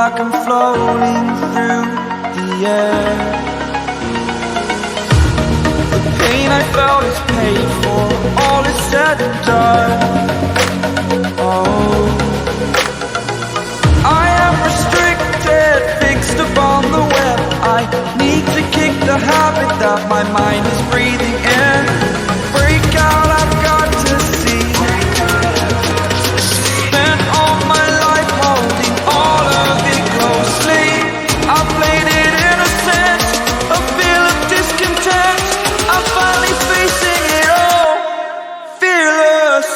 like I'm floating through the air. The pain I felt is paid for, all is said and done. Oh, I am restricted, fixed upon the web. I need to kick the habit that my mind is breathing in. Break out, I've got to see. Spent all my life holding all of it closely. I played it innocent, a feel of discontent. I'm finally facing it all, fearless.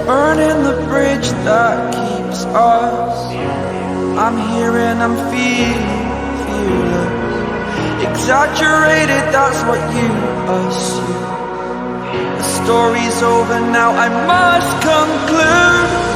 Burning the bridge that keeps us. I'm here and I'm feeling fearless. Exaggerated, that's what you assume. The story's over now, I must conclude.